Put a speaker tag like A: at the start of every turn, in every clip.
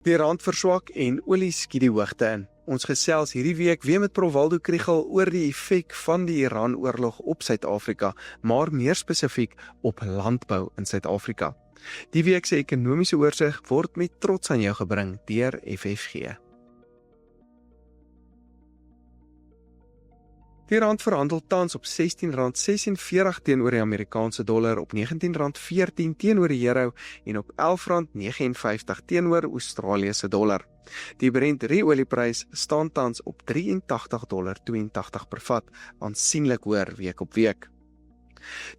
A: Die rand verswak en olie skiet die hoogte in. Ons gesels hierdie week weer met Prof Waldo Kriel oor die effek van die Iran-oorlog op Suid-Afrika, maar meer spesifiek op landbou in Suid-Afrika. Die week se ekonomiese oorsig word met trots aan jou gebring deur FFG. Die rand verhandel tans op R16.46 teenoor die Amerikaanse dollar, op R19.14 teenoor die euro en op R11.59 teenoor Australiese dollar. Die Brent olieprys staan tans op $83.82 per vat, aansienlik hoër week op week.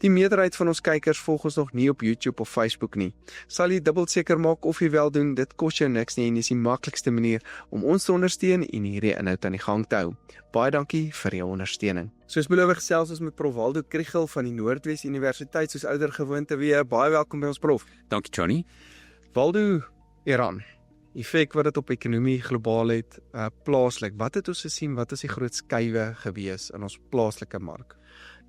A: Die meerderheid van ons kykers volg ons nog nie op YouTube of Facebook nie. Sal jy dubbelseker maak of jy wel doen, dit kos jou niks nie en is die maklikste manier om ons te ondersteun en hierdie inhoud aan die gang te hou. Baie dankie vir jou ondersteuning. Soos beloof gesels ons met Prof Waldo Kriel van die Noordwes Universiteit, soos ouer gewoonte weer. Baie welkom by ons prof.
B: Dankie Johnny.
A: Waldo, Iran. Effek wat dit op ekonomie globaal het, plaaslik. Wat het ons gesien? Wat is die groot skuwe gewees in ons plaaslike mark?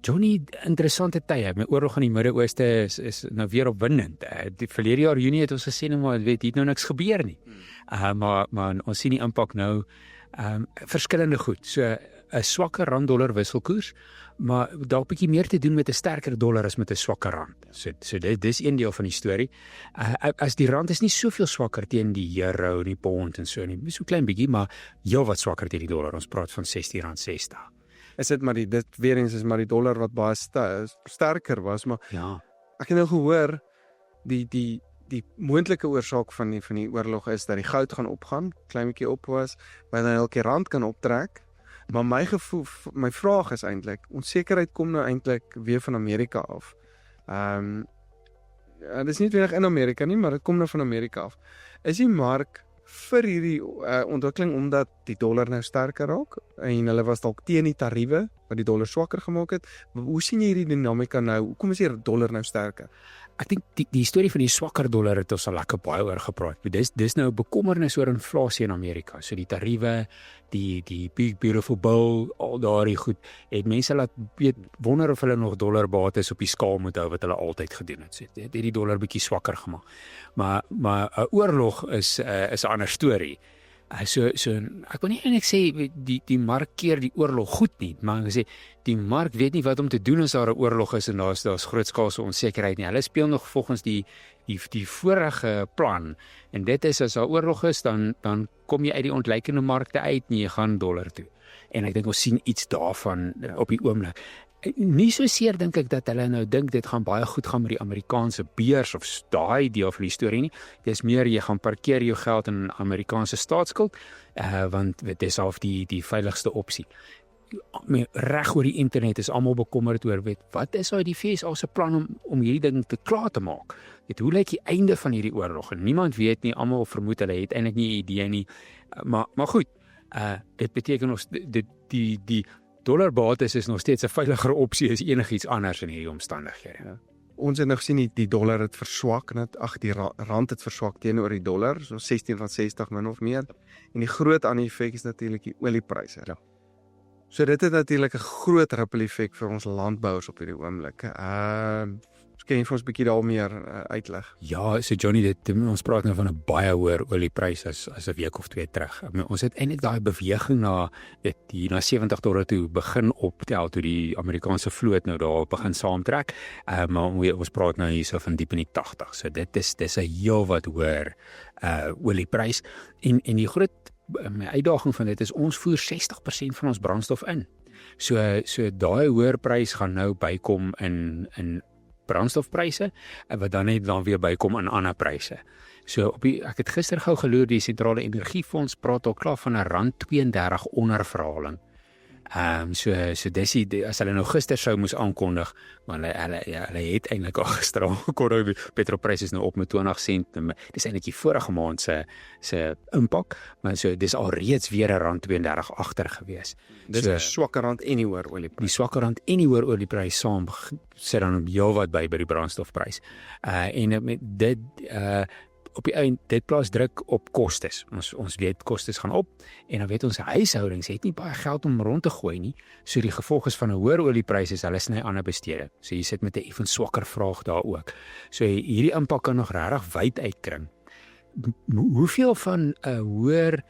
B: Johnny, interessante tye. Met oorlog in die Midde-Ooste is nou weer opwindend. Die verlede jaar Junie het ons gesê, maar weet hier nou niks gebeur nie. Maar ons sien die impak nou verskillende goed. So 'n swakker rand-dollar wisselkoers, maar dalk bietjie meer te doen met 'n sterker dollar as met 'n swakker rand. So dis een deel van die storie. As die rand is nie soveel swakker teen die euro en die pond en so nie. So klein bietjie, maar heelwat swakker teen die dollar. Ons praat van R16.60.
A: Is dit maar dit weer eens is maar die dollar wat baie sterker was, maar
B: ja.
A: Ek het nou gehoor die moontlike oorsaak van die oorlog is dat die goud gaan opgaan, klein bietjie op was, maar dan elke rand kan optrek. Maar my vraag is eintlik, onsekerheid kom nou eintlik weer van Amerika af. Dit is nie noodwendig in Amerika nie, maar dit kom nou van Amerika af. Is die mark vir hierdie ontwikkeling omdat die dollar nou sterker raak en hulle was dalk teen die tariewe wat die dollar swakker gemaak het? Hoe sien jy hierdie dinamika nou? Hoekom is die dollar nou sterker?
B: Ek dink die storie van die swakker dollar het ons al lekker baie oor gepraat. Dis nou 'n bekommernis oor inflasie in Amerika. So die tariewe, die big beautiful bill, al daardie goed, het mense laat wonder of hulle nog dollarbates op die skaal moet hou wat hulle altyd gedoen het. So het die dollar bietjie swakker gemaak. Maar 'n oorlog is 'n ander storie. So ek wil nie eintlik sê die mark keer die oorlog goed nie, maar ek sê die mark weet nie wat om te doen as daar 'n oorlog is en daar's grootskaalse onsekerheid nie. Hulle speel nog volgens die vorige plan. En dit is as daar oorlog is, dan kom jy uit die ontleikende markte uit en jy gaan dollar toe. En ek dink ons sien iets daarvan op die oomblik. Nie so seer dink ek dat hulle nou dink dit gaan baie goed gaan met die Amerikaanse beurs of daai deel van die storie nie. Dit is meer jy gaan parkeer jou geld in Amerikaanse staatsskuld, want dit is half die veiligste opsie. Reg oor die internet is almal bekommerd oor wat is die FSA se plan om hierdie ding te klaar te maak. Hoe lyk die einde van hierdie oorlog? En niemand weet nie, almal vermoed hulle het eintlik nie 'n idee nie. Maar goed, dit beteken ons die dollarbates is nog steeds 'n veiliger opsie as enigiets anders in hierdie omstandighede.
A: Ja. Ons het nou gesien die dollar het verswak, die rand het verswak teenoor die dollar, so R16.60 min of meer. En die groot ander effek is natuurlik die oliepryse.
B: Ja.
A: So dit het natuurlik 'n groot ripple effek vir ons landbouers op hierdie oomblik. Kan jy vir ons 'n bietjie daar meer uitlig?
B: Ja, so Johnny, ons praat nou van 'n baie hoër olieprys as 'n week of twee terug. Ons het eintlik daai beweging na $70 toe begin optel toe die Amerikaanse vloot nou daar begin saamtrek. Maar ons praat nou hierso van diep in die 80. So dis 'n heelwat hoër olieprys en die groot uitdaging van dit is ons voer 60% van ons brandstof in. So daai hoër prys gaan nou bykom in brandstofpryse wat dan weer bykom in ander pryse. So ek het gister gou geloer die sentrale energiefonds praat al klaar van 'n R32 onderverhaling. So dis as hulle nou gister sou moes aankondig, maar hulle het eintlik al gister aangekondig die petrolprys is nou op met 20 sent. Dis eintlik die vorige maand se impak, maar so dis al reeds weer 'n R32 agter gewees.
A: Dis 'n swakker rand en die hoër olieprys.
B: Die swakker rand en die hoër olieprys saam sit dan heelwat by die brandstofprys. En met dit op die eind, dit plaas druk op kostes. Ons weet kostes gaan op en dan weet ons huishoudings het nie baie geld om rond te gooi nie. So die gevolg is van 'n hoër oliepryse is hulle sny ander bestede. So jy sit met 'n effens swakker vraag daar ook. So hierdie impak kan nog regtig wyd uitkring. hoeveel van 'n hoër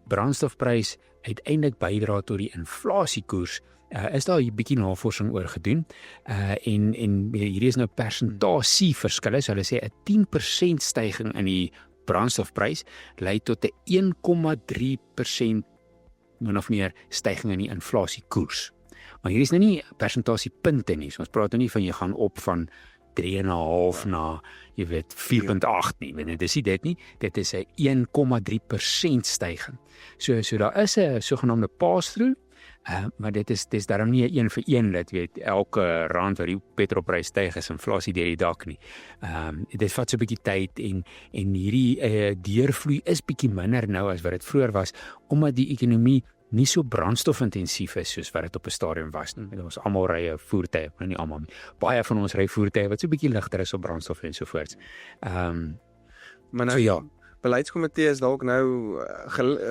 B: brandstofprys uiteindelik bydra tot die inflasiekoers? Is daar 'n bietjie navorsing oor gedoen, en hierdie is nou persentasieverskille, so hulle sê 'n 10% styging in die brandstofprys lei tot 'n 1,3% min of meer styging in die inflasiekoers. Maar hier is nou nie persentasiepunte nie, so ons praat nou nie van jy gaan op van 3,5 na, jy weet, 4,8 nie, dit is nie dit nie, dit is 'n 1,3% styging. So daar is 'n sogenaamde pass-through, maar dit is daarom nie 'n vir een, dat weet elke rand wat die petrolprys styg is inflasie deur die dak nie. Dit vat so 'n bietjie tyd en hierdie deurvloei is bietjie minder nou as wat dit vroeër was, omdat die ekonomie nie so brandstofintensief is soos wat dit op 'n stadium was nie. Ons almal ry 'n voertuig, maar nie almal nie. Baie van ons ry voertuie wat so 'n bietjie ligter is op brandstof en so voort.
A: Maar nou
B: so ja,
A: beleidskomitee is dalk nou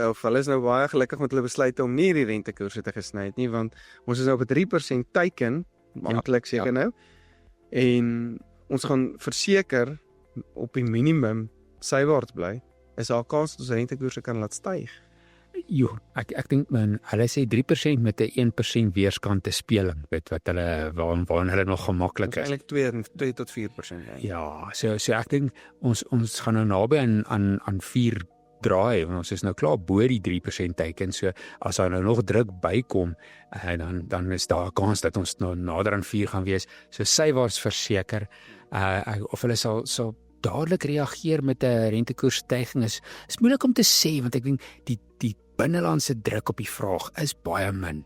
A: of hulle is nou baie gelukkig met hulle besluite om nie die rentekoerse te gesny het nie, want ons is nou op 'n 3% teiken, amptelik seker nou. En ons gaan verseker op die minimum sywaarts bly. Is daar 'n kans dat ons rentekoerse kan laat styg?
B: Jo, ek dink hulle sê 3% met 'n 1% weerskant te speling, weet wat hulle waarin hulle nog gemaklik is.
A: Eintlik 2 tot 4%.
B: Ja, so ek dink ons gaan nou naby aan 4 draai, want ons is nou klaar bo die 3% teiken, so as daar nou nog druk bykom, dan is daar 'n kans dat ons nou nader aan 4 gaan wees. So sywaarts verseker, of hulle sal dadelik reageer met 'n rentekoersstyging is moeilik om te sê, want ek dink die binnelandse druk op die vraag is baie min.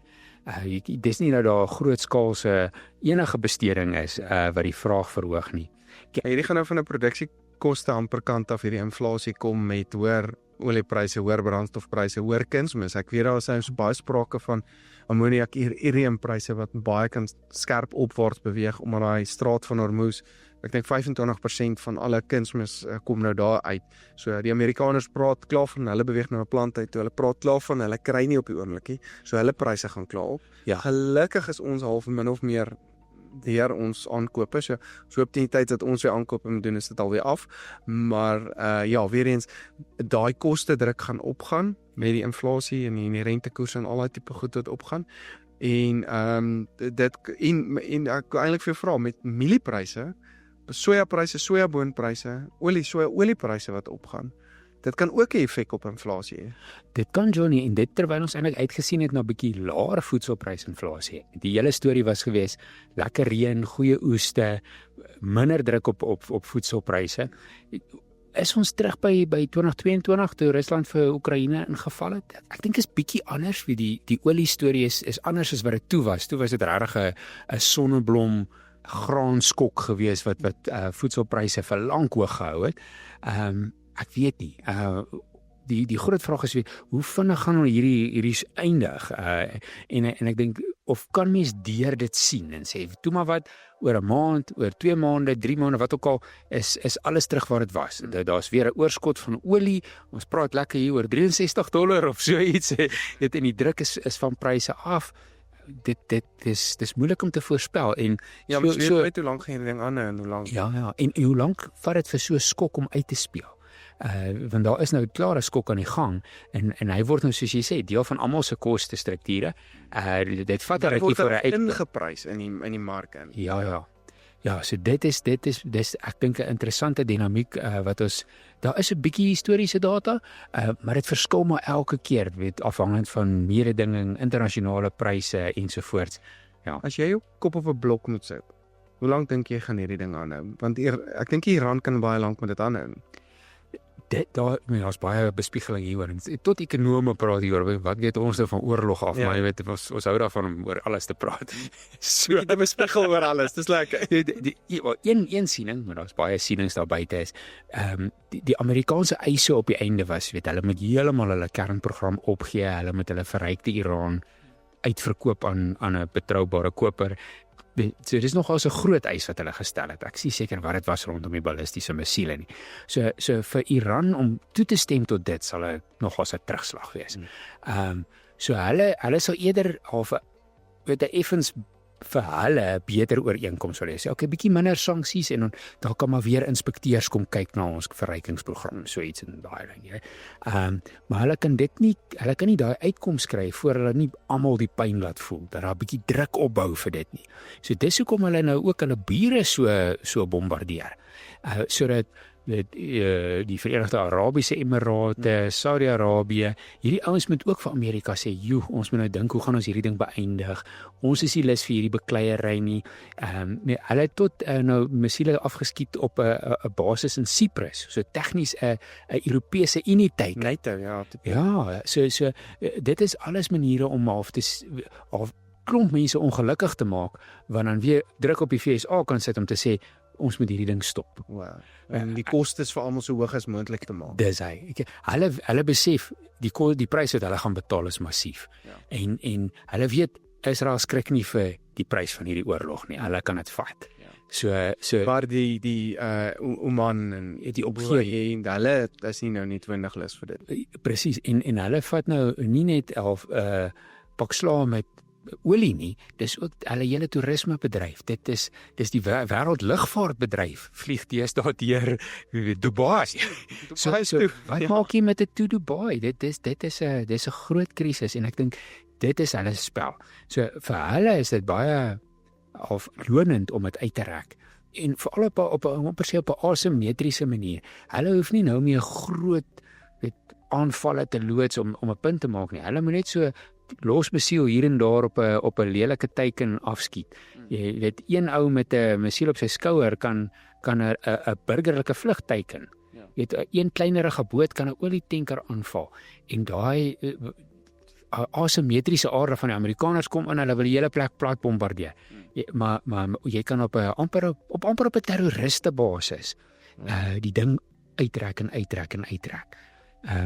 B: Dis nie nou daar grootskaalse enige besteding is wat die vraag verhoog nie.
A: Hierdie gaan nou van 'n produksiekoste amper kant af, hierdie inflasie kom met hoër oliepryse, hoër brandstofpryse, hoër kunsmis. Ek weet daar is baie sprake van ammoniak uriumpryse wat baie kan skerp opwaarts beweeg omdat daai straat van Hormuz, ek dink 25% van alle kunsmis kom nou daar uit. So die Amerikaners praat klaar van hulle beweeg nou 'n plant uit, toe hulle praat klaar van hulle kry nie op die oomblik nie. So hulle pryse gaan klaar op.
B: Ja.
A: Gelukkig is ons half min of meer deur ons aankope. So op die tyd dat ons weer aankope moet doen, is dit alweer af. Maar ja, weer eens daai koste druk gaan opgaan met die inflasie en die rentekoerse en al daai tipe goed wat opgaan. En dit en ek eintlik vir jou vra met mieliepryse, sojapryse, sojaboonpryse, oliepryse wat opgaan. Dit kan ook 'n effek op inflasie hê.
B: Dit kan, Johnny, en dit terwyl ons eintlik uitgesien het na 'n bietjie laer voedselprysinflasie. Die hele storie was gewees lekker reën, goeie oeste, minder druk op voedselpryse. Is ons terug by 2022 toe Rusland vir Oekraïne ingeval het? Ek dink is bietjie anders, wie die olie storie is anders as wat dit toe was. Toe was dit regtig 'n sonneblom graanskok gewees wat voedselpryse vir lank hoog gehou het. Ek weet nie. Die groot vraag is hoe vinnig gaan hierdie eindig? En ek dink of kan mens deur dit sien en sê toe maar wat oor 'n maand, oor 2 maande, 3 maande, wat ook al is alles terug waar dit was. Daar's weer 'n oorskot van olie. Ons praat lekker hier oor $63 of so iets. Dit en die druk is van pryse af. Dis moeilik om te voorspel en
A: ja, maar so weet hoe lank gaan hierdie ding aanhou en hoe lank.
B: Ja, en hoe lank vat dit vir so 'n skok om uit te speel? Want daar is nou 'n klare skok aan die gang en hy word nou soos jy sê deel van almal se kostestrukture. Dit vat 'n rukkie vir hy
A: ingeprys in die mark in.
B: Ja, so dit is ek dink 'n interessante dinamiek wat ons daar is 'n bietjie historiese data, maar dit verskil maar elke keer, weet afhangend van mededinging, internasionale pryse ensovoorts. Ja.
A: As jy jou kop op 'n blok moet sit, hoe lank dink jy gaan hierdie ding aanhou? Want ek dink Iran kan baie lank met dit aanhou.
B: Daar's baie bespiegeling hieroor. Tot ekonome praat hieroor. Wat weet ons nou van oorlog af? Ja. Maar jy weet ons hou daarvan om oor alles te praat.
A: So te bespiegel oor alles. Dis lekker.
B: Een siening, maar daar's baie sienings daar buite is. Die Amerikaanse eise op die einde was, weet hulle moet heeltemal hulle kernprogram opgee. Hulle moet hulle verrykte Iran uitverkoop aan 'n betroubare koper. So dis nogals 'n groot eis wat hulle gestel het. Ek is seker wat dit was rondom die ballistiese missiele nie. So vir Iran om toe te stem tot dit sal nogals 'n terugslag wees. So hulle sal eerder half 'n effens vir hulle beter ooreenkoms sal hê. Sê okay, bietjie minder sanksies en dan kan maar weer inspekteurs kom kyk na ons verrykingsprogram, so iets in daai lyn, jy. Maar hulle kan nie daai uitkoms kry voor hulle nie almal die pyn laat voel, dat daar 'n bietjie druk opbou vir dit nie. So dis hoekom hulle nou ook hulle bure so bombardeer. Sodat die Verenigde Arabiese Emirate, Saudi-Arabië, hierdie ouens moet ook vir Amerika sê, ons moet nou dink, hoe gaan ons hierdie ding beëindig? Ons is nie lus vir hierdie bekleierery nie. Hulle het tot nou missiele afgeskiet op 'n basis in Cyprus, so tegnies 'n Europese uniteit.
A: NATO, ja.
B: Ja, so dit is alles maniere om of klomp mense ongelukkig te maak, want dan weer druk op die VSA kan sit om te sê, ons moet hierdie ding stop.
A: Wow. En die kostes vir almal so hoog as moontlik te maak.
B: Dis hy. Hulle besef die prys wat hulle gaan betaal is massief. Ja. En hulle weet Israel skrik nie vir die prys van hierdie oorlog nie. Hulle kan dit vat. Ja. So
A: maar die Oman en
B: die opgee
A: en hulle is nie nou nie 20 lus vir dit.
B: Presies. En hulle vat nou nie net pak slaag met olie nie, dis ook hulle hele toerismebedryf. Dis die wêreldlugvaartbedryf. Vlieg deesdae deur Dubai. So wat maak jy met 'n to Dubai? Dit is 'n groot krisis en ek dink dit is hulle spel. So vir hulle is dit baie lonend om dit uit te rek. En veral op 'n asimetriese manier. Hulle hoef nie nou meer groot aanvalle te loods om 'n punt te maak nie. Hulle moet net so los missiel hier en daar op 'n lelike teiken afskiet. Jy weet, een ou met 'n missiel op sy skouer kan 'n burgerlike vlug teiken. Ja. Jy weet, een kleinerige boot kan 'n olietanker aanval en daai asimetriese aarde van die Amerikaners kom in, hulle wil die hele plek plat bombardeer. Maar jy kan op amper op 'n terroristebasis die ding uittrek.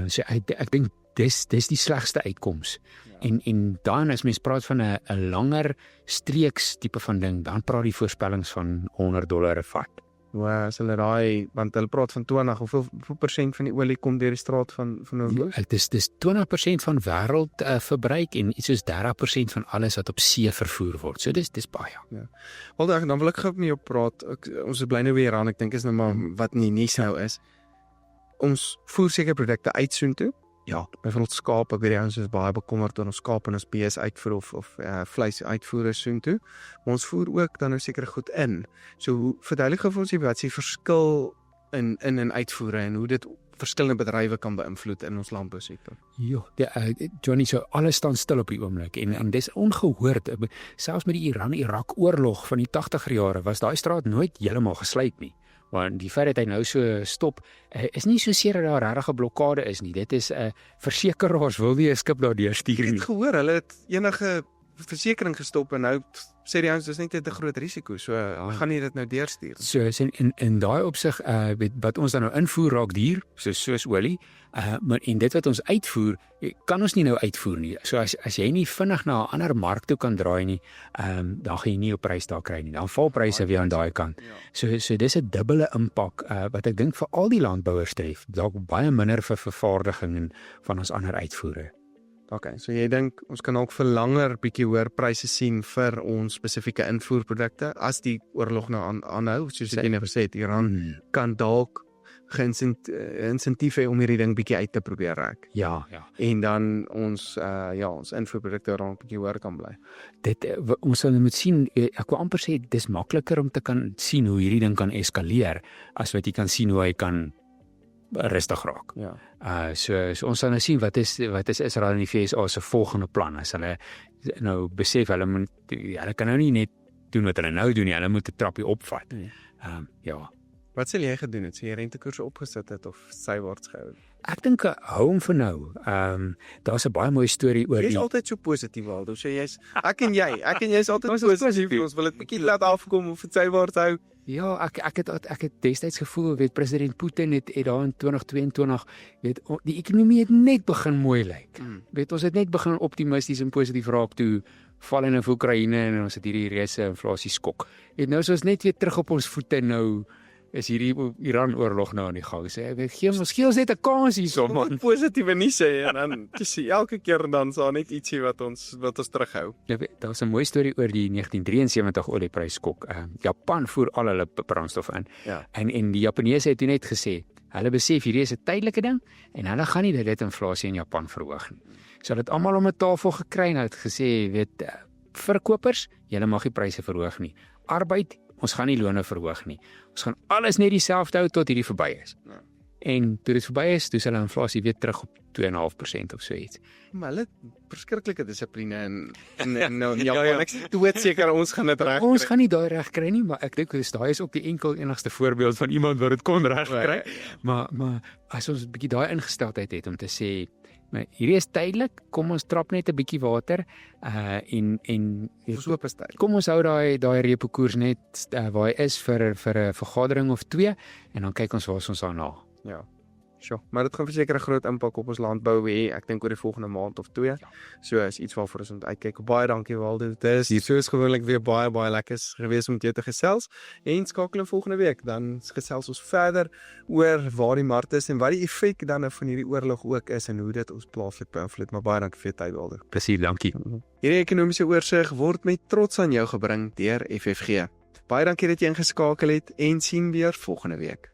B: So ek dink dis die slegste uitkoms. Ja. En dan as mens praat van 'n langer streeks tipe van ding, dan praat die voorspellings van $100 'n vat.
A: Wow, as hulle want hulle praat van 20, hoeveel persent van die olie kom deur die straat van Hormuz?
B: Ja, dis 20% van wêreld verbruik en iets soos 30% van alles wat op see vervoer word. So dis baie.
A: Ja. Wel dan wil ek gou mee op praat. Ons bly nou weer aan. Ek dink is nou maar wat nie nuus nou is. Ons voer seker produkte uit soontoe. Ja, byvoorbeeld skaap, ek weet ons is baie bekommerd oor ons skaap en ons bees uitvoer of vleis uitvoere soontoe. Maar ons voer ook dan nou seker goed in. So verduidelik gou vir ons wat is die verskil in en uitvoere en hoe dit verskillende bedrywe kan beïnvloed in ons landbousektor. Ja, Johnny, so alles staan stil op die oomblik en dis ongehoord. Selfs met die Iran-Irak oorlog van die 80er jare was daai straat nooit heeltemal gesluit nie. Want die feit dat hy nou so stop, is nie so seer dat daar regtig 'n blokkade is nie. Dit is 'n versekeraars wil nie 'n skip daardeur stuur nie. Ek het gehoor hulle het enige versekering gestop en nou sê die ouens dis net 'n groot risiko. So gaan nie dit nou deurstuur. So in daai opsig wat ons dan nou invoer raak duur, soos olie, maar en dit wat ons uitvoer, kan ons nie nou uitvoer nie. So as jy nie vinnig na 'n ander mark toe kan draai nie, dan gaan jy nie op prys daar kry nie. Dan val pryse weer aan daai kant. So dis 'n dubbele impak wat ek dink vir al die landbouers tref. Dalk baie minder vir vervaardiging en van ons ander uitvoere. Okay, so jy dink ons kan ook vir langer bietjie hoër pryse sien vir ons spesifieke invoerprodukte as die oorlog nou aanhou, soos jy nou gesê het, Iran kan dalk insentief hê om hierdie ding bietjie uit te probeer rek. Ja. En dan ons invoerprodukte dan bietjie hoër kan bly. Ons sal moet sien, ek wil amper sê dis makliker om te kan sien hoe hierdie ding kan eskaleer as wat jy kan sien hoe hy kan rustig raak. Ja. So ons sal nou sien wat is Israel en die VSA se volgende plan as hulle nou besef hulle kan nou nie net doen wat hulle nou doen nie, hulle moet 'n trappie opvat. Ja. Wat sal jy gedoen het? Sê jy rentekoerse opgesit het of sywaarts gehou? Ek dink hou hom vir nou. Daar's 'n baie mooi storie oor Jy's altyd so positief, Waldo. So ek en jy is altyd positief. Ons wil dit bietjie laat afkom of dit sywaarts hou.
B: Ja, ek het destyds gevoel, president Putin het daar in 2022, die ekonomie het net begin mooi lyk. Ons het net begin optimisties en positief raak toe val in Oekraïne en ons het hierdie reuse inflasie skok. Nou is ons net weer terug op ons voete nou is hierdie Iran-oorlog nou aan die gang. Sê ek gee ons net 'n kans hierso man.
A: Positiewe nie sê en dan jy elke keer dan is daar net ietsie wat ons terughou.
B: Daar was 'n mooi storie oor die 1973 oliepryskok. Japan voer al hulle brandstof in.
A: Ja.
B: En die Japaneese het toe net gesê, hulle besef hierdie is 'n tydelike ding en hulle gaan nie dit inflasie in Japan verhoog nie. So hulle het almal om 'n tafel gekry en het gesê, weet verkopers, julle mag nie pryse verhoog nie. Arbeid, ons gaan nie lone verhoog nie. Ons gaan alles net dieselfde hou tot hierdie verby is.
A: Ja.
B: En toe dit verby is, toe is hulle inflasie weer terug op 2,5% of so iets.
A: Maar hulle verskriklike dissipline en nou Japan ek is doodseker ons gaan dit reg.
B: Ons gaan nie daai reg kry nie, maar ek dink daai is ook die enigste voorbeeld van iemand wat dit kon reg kry. Maar as ons 'n bietjie daai ingesteldheid het om te sê, maar hierdie is tydelik, kom ons trap net 'n bietjie water en
A: Soop is tyd.
B: kom ons hou daai repo koers net waar hy is vir 'n vergadering of 2 en dan kyk ons waar ons daarna.
A: Ja. Sjoe, maar dit gaan verseker 'n groot impak op ons landbou hê. Ek dink oor die volgende maand of 2. So is iets waarvoor ons moet uitkyk. Baie dankie Waldo. Dit is hier soos gewoonlik weer baie lekker gewees om met jou te gesels. En skakel in volgende week dan gesels ons verder oor waar die mark is en wat die effek dan van hierdie oorlog ook is en hoe dit ons plaaslik beïnvloed. Maar baie dankie vir jou tyd Waldo.
B: Plesier, dankie.
A: Hierdie ekonomiese oorsig word met trots aan jou gebring deur FFG. Baie dankie dat jy ingeskakel het en sien weer volgende week.